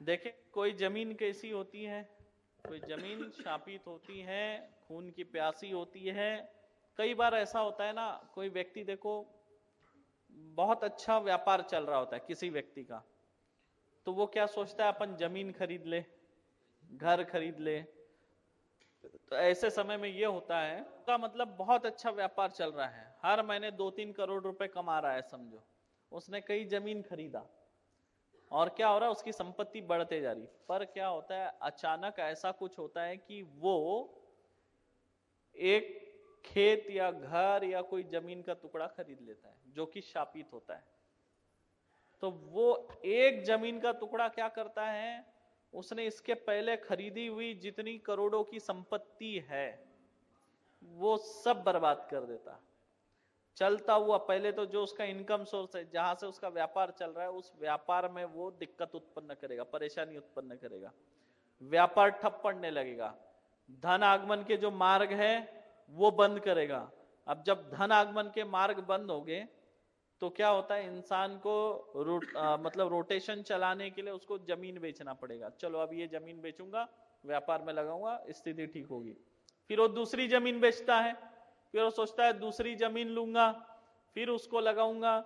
देखें, कोई जमीन कैसी होती है, कोई जमीन शापित होती है, खून की प्यासी होती है। कई बार ऐसा होता है ना, कोई व्यक्ति देखो बहुत अच्छा व्यापार चल रहा होता है किसी व्यक्ति का, तो वो क्या सोचता है, अपन जमीन खरीद ले, घर खरीद ले। तो ऐसे समय में ये होता है का मतलब बहुत अच्छा व्यापार चल रहा है, हर महीने 2-3 करोड़ रुपए कमा रहा है समझो, उसने कई जमीन खरीदा और क्या हो रहा है, उसकी संपत्ति बढ़ते जा रही। पर क्या होता है, अचानक ऐसा कुछ होता है कि वो एक खेत या घर या कोई जमीन का टुकड़ा खरीद लेता है जो कि शापित होता है। तो वो एक जमीन का टुकड़ा क्या करता है, उसने इसके पहले खरीदी हुई जितनी करोड़ों की संपत्ति है वो सब बर्बाद कर देता। चलता हुआ पहले तो जो उसका इनकम सोर्स है, जहां से उसका व्यापार चल रहा है, उस व्यापार में वो दिक्कत उत्पन्न करेगा, परेशानी उत्पन्न करेगा, व्यापार ठप पड़ने लगेगा, धन आगमन के जो मार्ग है वो बंद करेगा। अब जब धन आगमन के मार्ग बंद हो गए तो क्या होता है, इंसान को मतलब रोटेशन चलाने के लिए उसको जमीन बेचना पड़ेगा। चलो अब ये जमीन बेचूंगा, व्यापार में लगाऊंगा, स्थिति ठीक होगी। फिर वो दूसरी जमीन बेचता है, फिर वो सोचता है दूसरी जमीन लूंगा, फिर उसको लगाऊंगा,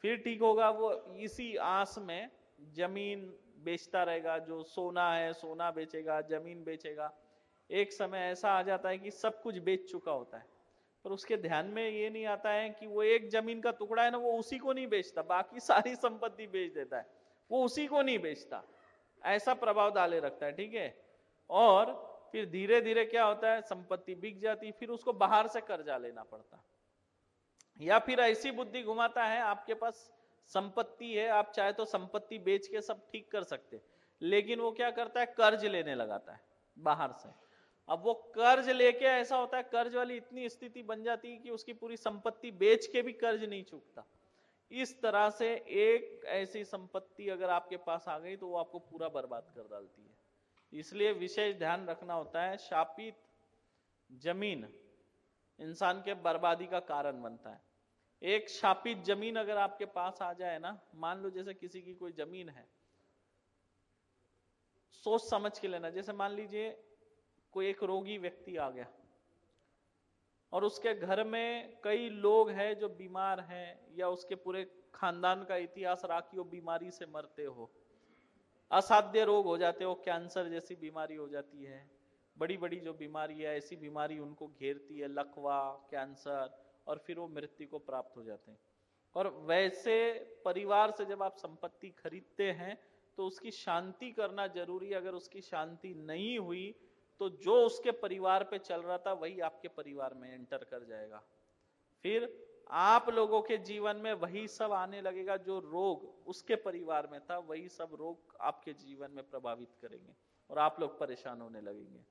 फिर ठीक होगा। वो इसी आस में जमीन बेचता रहेगा, जो सोना है सोना बेचेगा, जमीन बेचेगा। एक समय ऐसा आ जाता है कि सब कुछ बेच चुका होता है, पर उसके ध्यान में ये नहीं आता है कि वो एक जमीन का टुकड़ा है ना, वो उसी को नहीं बेचता, बाकी सारी संपत्ति बेच देता है, वो उसी को नहीं बेचता। ऐसा प्रभाव डाले रखता है, ठीक है। और फिर धीरे धीरे क्या होता है, संपत्ति बिक जाती, फिर उसको बाहर से कर्जा लेना पड़ता। या फिर ऐसी बुद्धि घुमाता है, आपके पास संपत्ति है, आप चाहे तो संपत्ति बेच के सब ठीक कर सकते, लेकिन वो क्या करता है, कर्ज लेने लगाता है बाहर से। अब वो कर्ज लेके ऐसा होता है, कर्ज वाली इतनी स्थिति बन जाती है कि उसकी पूरी संपत्ति बेच के भी कर्ज नहीं चूकता। इस तरह से एक ऐसी संपत्ति अगर आपके पास आ गई तो वो आपको पूरा बर्बाद कर डालती है। इसलिए विशेष ध्यान रखना होता है, शापित जमीन इंसान के बर्बादी का कारण बनता है। एक शापित जमीन अगर आपके पास आ जाए ना, मान लो जैसे किसी की कोई जमीन है, सोच समझ के लेना। जैसे मान लीजिए कोई एक रोगी व्यक्ति आ गया और उसके घर में कई लोग हैं जो बीमार हैं, या उसके पूरे खानदान का इतिहास रहा कि वो बीमारी से मरते हो, असाध्य रोग हो जाते हो, कैंसर जैसी बीमारी हो जाती है, बड़ी बड़ी जो बीमारी है, ऐसी बीमारी उनको घेरती है, लकवा, कैंसर, और फिर वो मृत्यु को प्राप्त हो जाते हैं। और वैसे परिवार से जब आप संपत्ति खरीदते हैं तो उसकी शांति करना जरूरी है। अगर उसकी शांति नहीं हुई तो जो उसके परिवार पे चल रहा था वही आपके परिवार में एंटर कर जाएगा। फिर आप लोगों के जीवन में वही सब आने लगेगा, जो रोग उसके परिवार में था वही सब रोग आपके जीवन में प्रभावित करेंगे और आप लोग परेशान होने लगेंगे।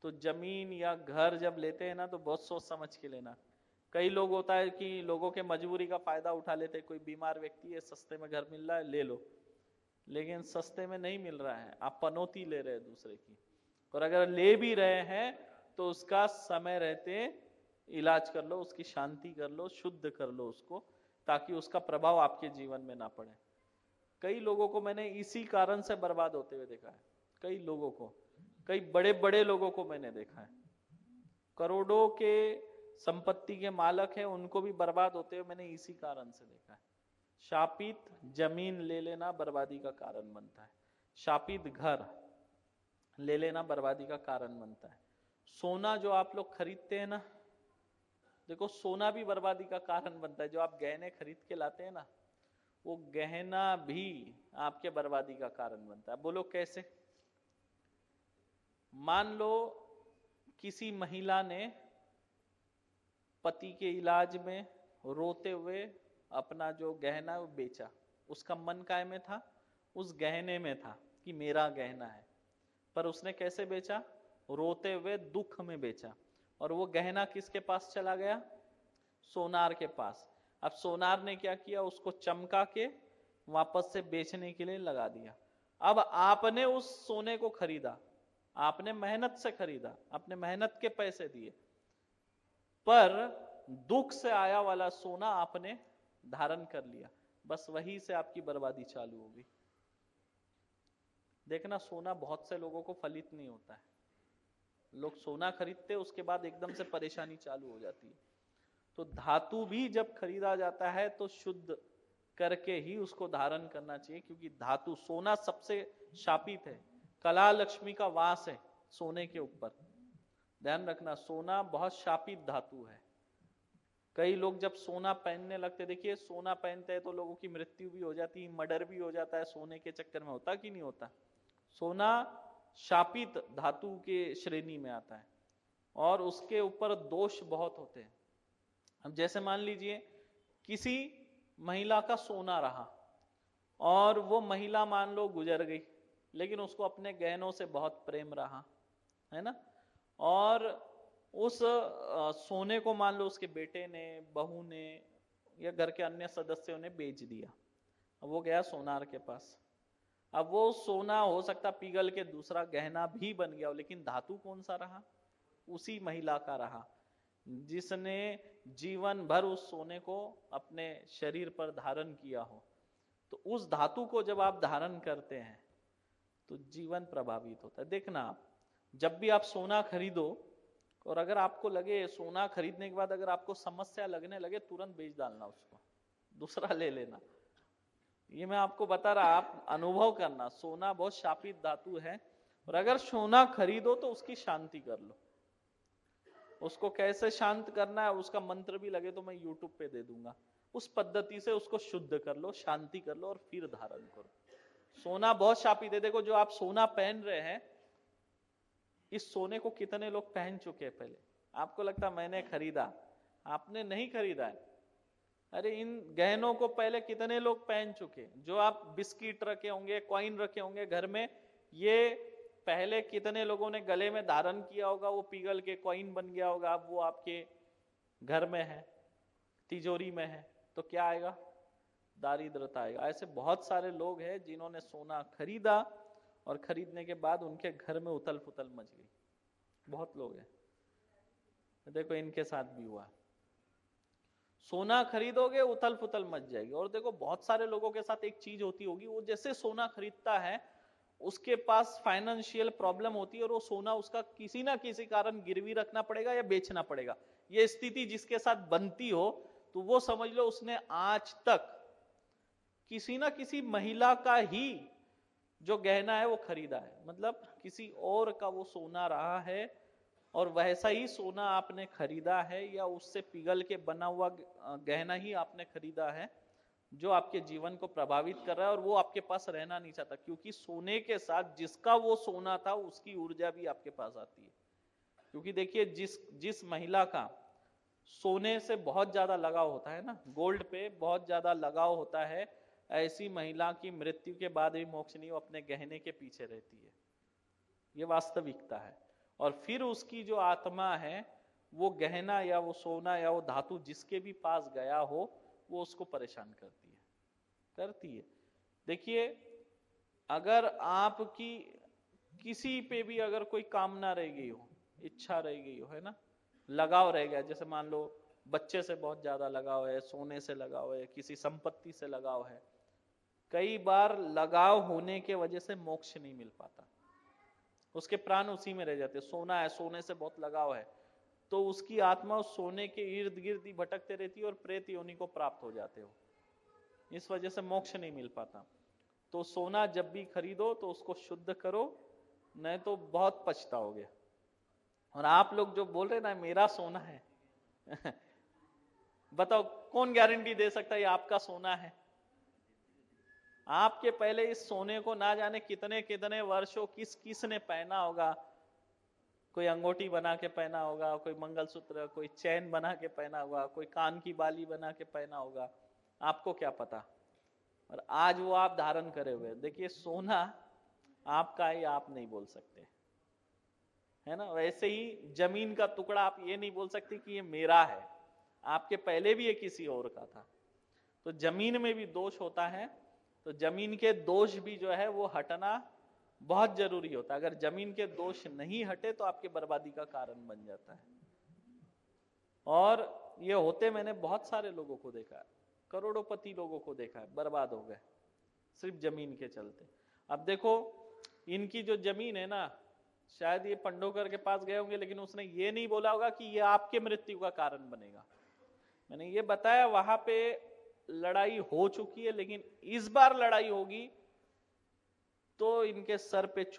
तो जमीन या घर जब लेते हैं ना तो बहुत सोच समझ के लेना। कई लोग होता है कि लोगों के मजबूरी का फायदा उठा लेते हैं, कोई बीमार व्यक्ति है, सस्ते में घर मिल रहा है ले लो, लेकिन सस्ते में नहीं मिल रहा है, आप पनौती ले रहे हैं दूसरे की। और अगर ले भी रहे हैं तो उसका समय रहते इलाज कर लो, उसकी शांति कर लो, शुद्ध कर लो उसको, ताकि उसका प्रभाव आपके जीवन में ना पड़े। कई लोगों को मैंने इसी कारण से बर्बाद होते हुए देखा है, कई लोगों को, कई बड़े बड़े लोगों को मैंने देखा है, करोड़ों के संपत्ति के मालक हैं, उनको भी बर्बाद होते हुए मैंने इसी कारण से देखा है। शापित जमीन ले लेना बर्बादी का कारण बनता है, शापित घर ले लेना बर्बादी का कारण बनता है। सोना जो आप लोग खरीदते हैं ना, देखो सोना भी बर्बादी का कारण बनता है। जो आप गहने खरीद के लाते हैं ना, वो गहना भी आपके बर्बादी का कारण बनता है। बोलो कैसे? मान लो किसी महिला ने पति के इलाज में रोते हुए अपना जो गहना है वो बेचा, उसका मन काय में था, उस गहने में था कि मेरा गहना है, पर उसने कैसे बेचा? रोते हुए दुख में बेचा। और वो गहना किसके पास चला गया? सोनार के पास। अब सोनार ने क्या किया? उसको चमका के वापस से बेचने के लिए लगा दिया। अब आपने उस सोने को खरीदा, आपने मेहनत से खरीदा, अपने मेहनत के पैसे दिए, पर दुख से आया वाला सोना आपने धारण कर लिया, बस वहीं से आपकी बर्बादी चालू होगी। देखना सोना बहुत से लोगों को फलित नहीं होता है। लोग सोना खरीदते उसके बाद एकदम से परेशानी चालू हो जाती है। तो धातु भी जब खरीदा जाता है तो शुद्ध करके ही उसको धारण करना चाहिए, क्योंकि धातु सोना सबसे शापित है, कला लक्ष्मी का वास है सोने के ऊपर। ध्यान रखना, सोना बहुत शापित धातु है। कई लोग जब सोना पहनने लगते, देखिए सोना पहनते हैं तो लोगों की मृत्यु भी हो जाती है, मर्डर भी हो जाता है सोने के चक्कर में, होता कि नहीं होता। सोना शापित धातु के श्रेणी में आता है और उसके ऊपर दोष बहुत होते हैं। अब जैसे मान लीजिए किसी महिला का सोना रहा और वो महिला मान लो गुजर गई, लेकिन उसको अपने गहनों से बहुत प्रेम रहा, है ना, और उस सोने को मान लो उसके बेटे ने, बहू ने या घर के अन्य सदस्यों ने बेच दिया। अब वो गया सोनार के पास, अब वो सोना हो सकता पिघल के दूसरा गहना भी बन गया हो, लेकिन धातु कौन सा रहा, उसी महिला का रहा जिसने जीवन भर उस सोने को अपने शरीर पर धारण किया हो। तो उस धातु को जब आप धारण करते हैं तो जीवन प्रभावित होता है। देखना आप जब भी आप सोना खरीदो, और अगर आपको लगे सोना खरीदने के बाद अगर आपको समस्या लगने लगे, तुरंत बेच डालना उसको, दूसरा ले लेना। ये मैं आपको बता रहा, आप अनुभव करना, सोना बहुत शापित धातु है। और अगर सोना खरीदो तो उसकी शांति कर लो। उसको कैसे शांत करना है उसका मंत्र भी लगे तो मैं यूट्यूब पे दे दूंगा, उस पद्धति से उसको शुद्ध कर लो, शांति कर लो और फिर धारण करो। सोना बहुत शापित है। देखो जो आप सोना पहन रहे हैं, इस सोने को कितने लोग पहन चुके हैं पहले। आपको लगता मैंने खरीदा, आपने नहीं खरीदा है। अरे इन गहनों को पहले कितने लोग पहन चुके। जो आप बिस्किट रखे होंगे, कॉइन रखे होंगे घर में, ये पहले कितने लोगों ने गले में धारण किया होगा, वो पिघल के कॉइन बन गया होगा, अब वो आपके घर में है, तिजोरी में है, तो क्या आएगा, दारिद्रता आएगा। ऐसे बहुत सारे लोग हैं जिन्होंने सोना खरीदा और खरीदने के बाद उनके घर में उथल पुथल मच गई, बहुत लोग हैं। देखो इनके साथ भी हुआ, सोना खरीदोगे उथल पुथल मच जाएगी। और देखो बहुत सारे लोगों के साथ एक चीज होती होगी, वो जैसे सोना खरीदता है उसके पास फाइनेंशियल प्रॉब्लम होती है और वो सोना उसका किसी ना किसी कारण गिरवी रखना पड़ेगा या बेचना पड़ेगा। ये स्थिति जिसके साथ बनती हो तो वो समझ लो उसने आज तक किसी ना किसी महिला का ही जो गहना है वो खरीदा है, मतलब किसी और का वो सोना रहा है और वैसा ही सोना आपने खरीदा है, या उससे पिघल के बना हुआ गहना ही आपने खरीदा है जो आपके जीवन को प्रभावित कर रहा है और वो आपके पास रहना नहीं चाहता। क्योंकि सोने के साथ जिसका वो सोना था उसकी ऊर्जा भी आपके पास आती है। क्योंकि देखिए जिस महिला का सोने से बहुत ज्यादा लगाव होता है ना, गोल्ड पे बहुत ज्यादा लगाव होता है, ऐसी महिला की मृत्यु के बाद भी मोक्ष नहीं, वो अपने गहने के पीछे रहती है। ये वास्तविकता है। और फिर उसकी जो आत्मा है वो गहना या वो सोना या वो धातु जिसके भी पास गया हो वो उसको परेशान करती है। देखिए अगर आपकी किसी पे भी अगर कोई कामना रह गई हो, इच्छा रह गई हो, है ना, लगाव रह गया, जैसे मान लो बच्चे से बहुत ज्यादा लगाव है, सोने से लगाव है, किसी संपत्ति से लगाव है, कई बार लगाव होने के वजह से मोक्ष नहीं मिल पाता, उसके प्राण उसी में रह जाते। सोना है, सोने से बहुत लगाव है, तो उसकी आत्मा उस सोने के इर्द गिर्द ही भटकते रहती है और प्रेत योनि को प्राप्त हो जाते हो, इस वजह से मोक्ष नहीं मिल पाता। तो सोना जब भी खरीदो तो उसको शुद्ध करो, नहीं तो बहुत पछताओगे। और आप लोग जो बोल रहे ना मेरा सोना है बताओ कौन गारंटी दे सकता है ये आपका सोना है। आपके पहले इस सोने को ना जाने कितने कितने वर्षों किसने पहना होगा, कोई अंगूठी बना के पहना होगा, कोई मंगलसूत्र, कोई चैन बना के पहना होगा, कोई कान की बाली बना के पहना होगा, आपको क्या पता। और आज वो आप धारण करे हुए। देखिए सोना आपका ही आप नहीं बोल सकते, है ना। वैसे ही जमीन का टुकड़ा आप ये नहीं बोल सकते कि ये मेरा है, आपके पहले भी ये किसी और का था। तो जमीन में भी दोष होता है, तो जमीन के दोष भी जो है वो हटना बहुत जरूरी होता है। अगर जमीन के दोष नहीं हटे तो आपके बर्बादी का कारण बन जाता है। और ये होते मैंने बहुत सारे लोगों को देखा है, करोड़ोंपति लोगों को देखा है, बर्बाद हो गए सिर्फ जमीन के चलते। अब देखो इनकी जो जमीन है ना, शायद ये पंडोकर के पास गए होंगे, लेकिन उसने ये नहीं बोला होगा कि ये आपके मृत्यु का कारण बनेगा। मैंने ये बताया वहां पे लड़ाई हो चुकी है, लेकिन इस बार लड़ाई होगी तो इनके सर पे